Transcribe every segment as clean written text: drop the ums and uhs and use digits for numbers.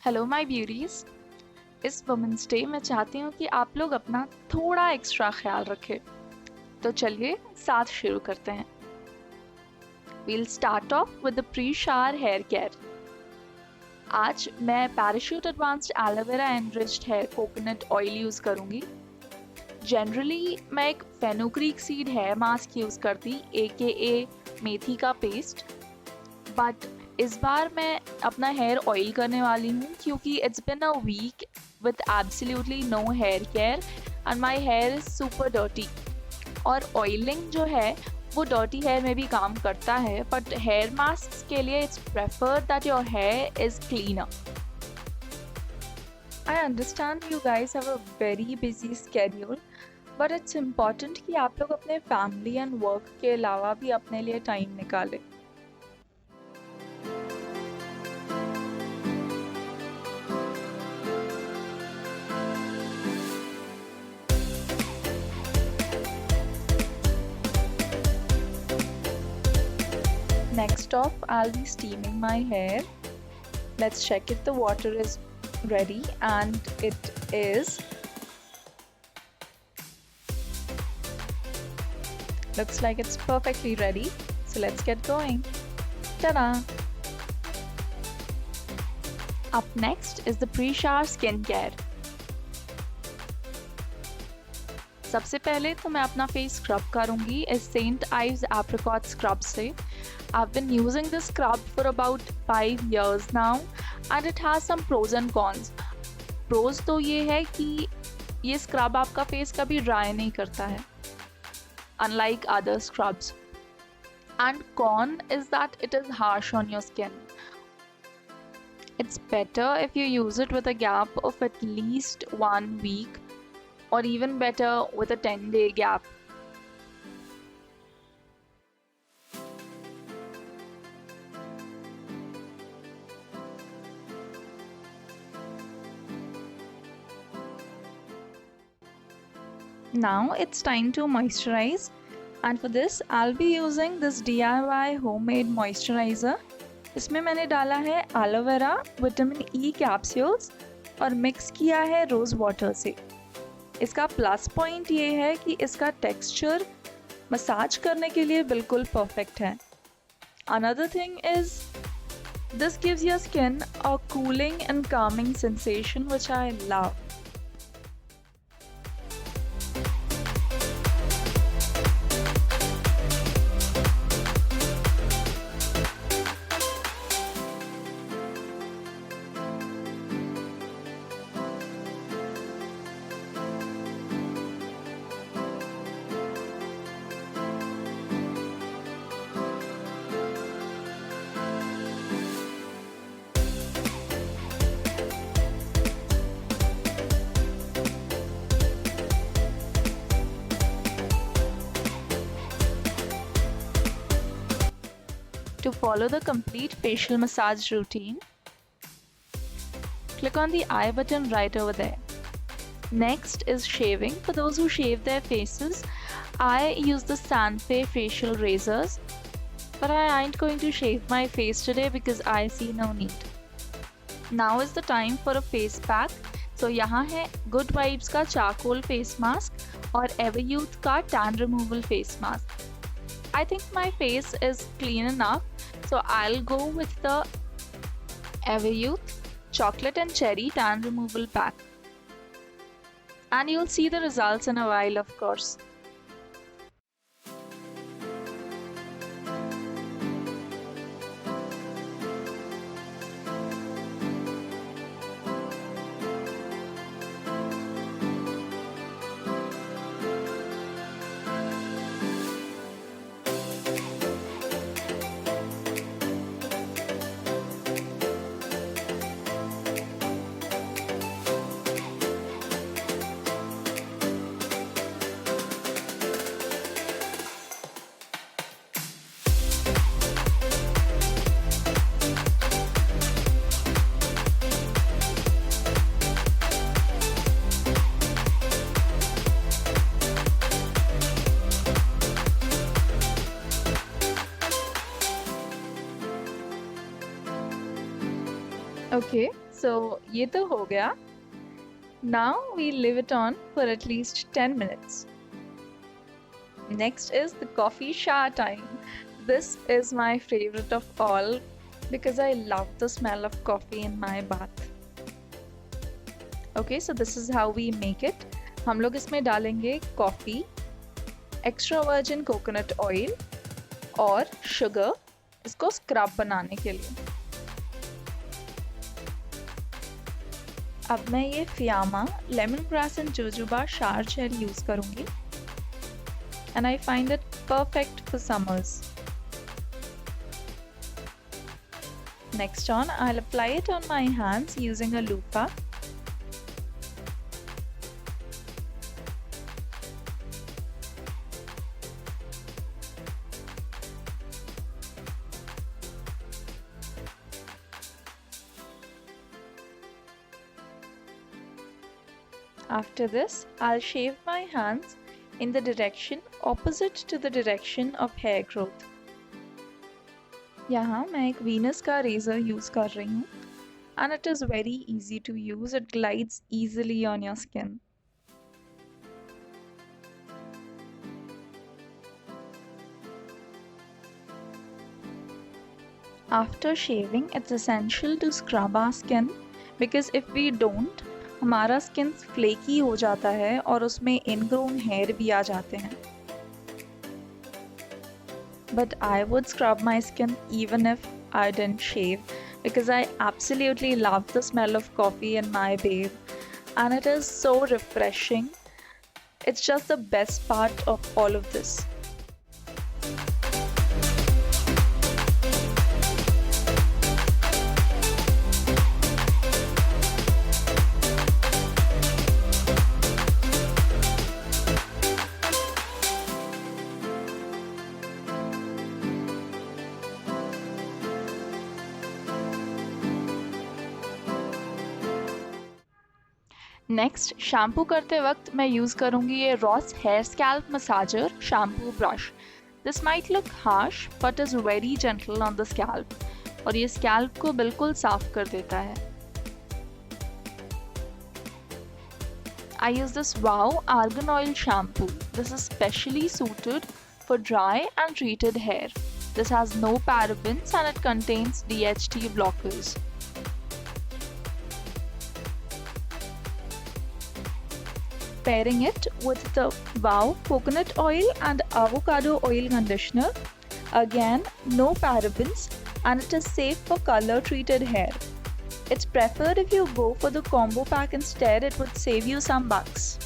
Hello my beauties. इस women's day मैं चाहती हूँ कि आप लोग अपना थोड़ा एक्स्ट्रा ख्याल रखें। तो चलिए साथ शुरू करते हैं। We'll start off with the pre shower hair care. आज मैं Parachute advanced aloe vera enriched hair coconut oil use करूँगी। जनरली मैं एक fenugreek seed hair mask use करती ए मेथी का पेस्ट, बट इस बार मैं अपना हेयर ऑयल करने वाली हूँ क्योंकि it's been a week with absolutely no hair care and my hair is super dirty. और ऑयलिंग जो है वो डर्टी हेयर में भी काम करता है, बट हेयर मास्क के लिए it's preferred that your here is cleaner. I understand you guys have a very busy schedule, but it's important कि आप लोग अपने फैमिली एंड वर्क के अलावा भी अपने लिए टाइम निकालें। Next off, I'll be steaming my hair. Let's check if the water is ready, and it is. Looks like it's perfectly ready. So let's get going. Ta-da! Up next is the pre-shower skincare. सबसे पहले तो मैं अपना face scrub करूंगी इस Saint Ives apricot scrub से। I've been using this scrub for about 5 years now and it has some pros and cons. Pros तो ये है कि ये स्क्रब आपका फेस कभी ड्राई नहीं करता है, unlike other scrubs. And con is that it is harsh on your skin. It's better if you use it with a gap of at least 1 week, or even better with a 10-day gap. Now it's time to moisturize, and for this I'll be using this DIY homemade moisturizer. इसमें मैंने डाला है aloe vera, vitamin E capsules और mix किया है rose water से। इसका plus point ये है कि इसका टेक्सचर मसाज करने के लिए बिल्कुल परफेक्ट है। Another thing is this gives your skin a cooling and calming sensation which I love. To follow the complete facial massage routine, click on the I button right over there. Next is shaving. For those who shave their faces, I use the Sanfe facial razors, but I ain't going to shave my face today because I see no need. Now is the time for a face pack. So यहाँ है Good Vibes का charcoal face mask और Everyuth का tan removal face mask. I think my face is clean enough, so I'll go with the Everyuth chocolate and cherry tan removal pack. And you'll see the results in a while, of course. Okay, so ये तो हो गया. Now we leave it on for at least 10 minutes. Next is the coffee shower time. This is my favorite of all because I love the smell of coffee in my bath. Okay, so this is how we make it. हम लोग इसमें डालेंगे coffee, extra virgin coconut oil और sugar, इसको scrub बनाने के लिए. अब मैं ये Fiama, lemon grass and jojoba शार जेल यूज़ करूँगी and I find it perfect for summers. Next on, I'll apply it on my hands using a loofah. After this, I'll shave my hands in the direction opposite to the direction of hair growth. यहाँ मैं एक Venus का razor use कर रही हूँ and it is very easy to use. It glides easily on your skin. After shaving, it's essential to scrub our skin because if we don't, हमारा skin flaky हो जाता है और उसमें इनग्रोन हेयर भी आ जाते हैं. But I would scrub my skin even if I didn't shave because I absolutely love the smell of coffee in my bathe and it is so refreshing. It's just the best part of all of this. Next, shampoo करते वक्त मैं use करूँगी ये Ross hair scalp massager shampoo brush. This might look harsh but is very gentle on the scalp और ये scalp को बिल्कुल साफ कर देता है. I use this Wow Argan Oil shampoo. This is specially suited for dry and treated hair. This has no parabens and it contains DHT blockers. Pairing it with the Wow coconut oil and avocado oil conditioner. Again, no parabens and it is safe for color treated hair. It's preferred if you go for the combo pack instead, it would save you some bucks.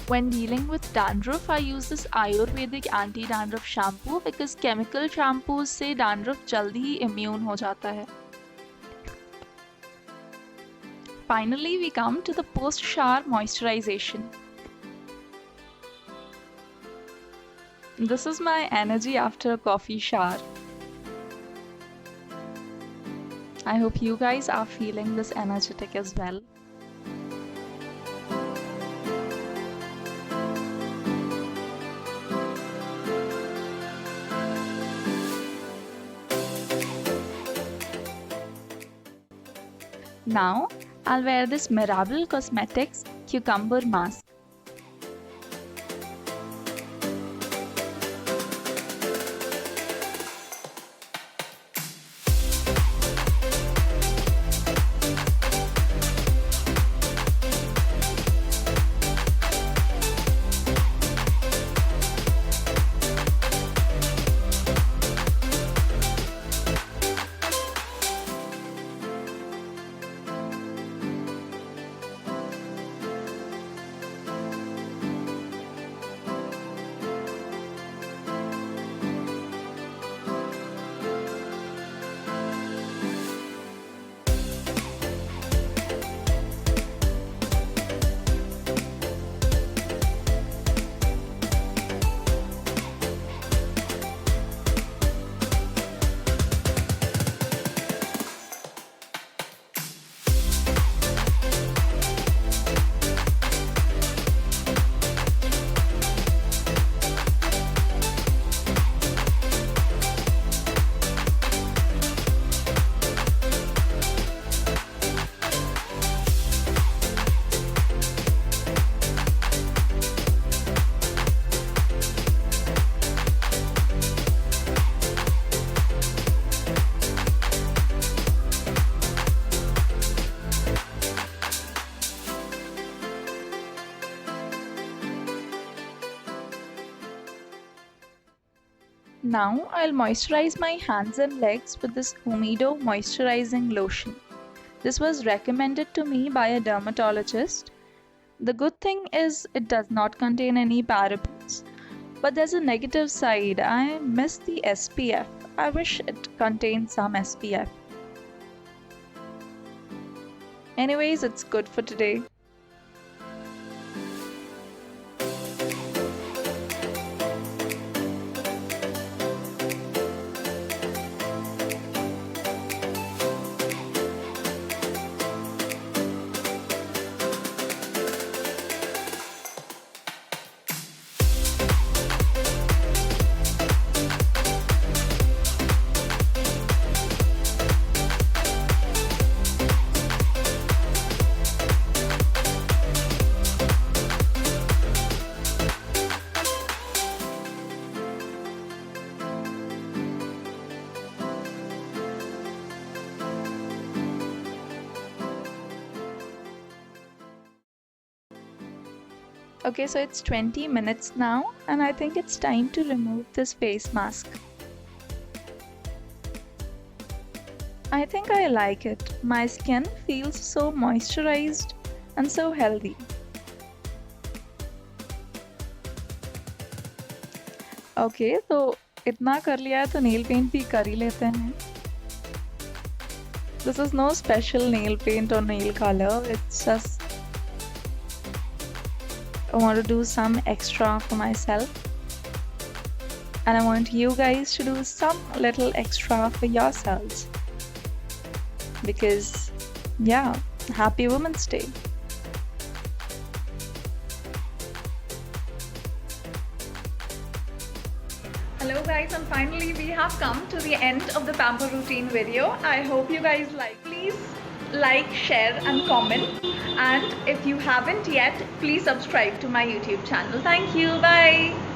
When dealing with dandruff, I use this Ayurvedic anti-dandruff shampoo because chemical shampoos से dandruff जल्दी ही immune हो जाता है. Finally, we come to the post-shower moisturization. This is my energy after a coffee shower. I hope you guys are feeling this energetic as well. Now, I'll wear this Mirabelle Cosmetics Cucumber Mask. Now I'll moisturize my hands and legs with this Humido moisturizing lotion. This was recommended to me by a dermatologist. The good thing is it does not contain any parabens. But there's a negative side. I miss the SPF. I wish it contained some SPF. Anyways, it's good for today. Okay, so it's 20 minutes now, and I think it's time to remove this face mask. I think I like it. My skin feels so moisturized and so healthy. Okay, तो इतना कर लिया है तो nail paint भी कर ही लेते हैं. This is no special nail paint or nail color. It's just I want to do some extra for myself, and I want you guys to do some little extra for yourselves, because yeah, happy Women's Day. Hello guys, and finally we have come to the end of the pamper routine video. I hope you guys like. Please like, share and comment, and if you haven't yet, please subscribe to my YouTube channel. Thank you. Bye.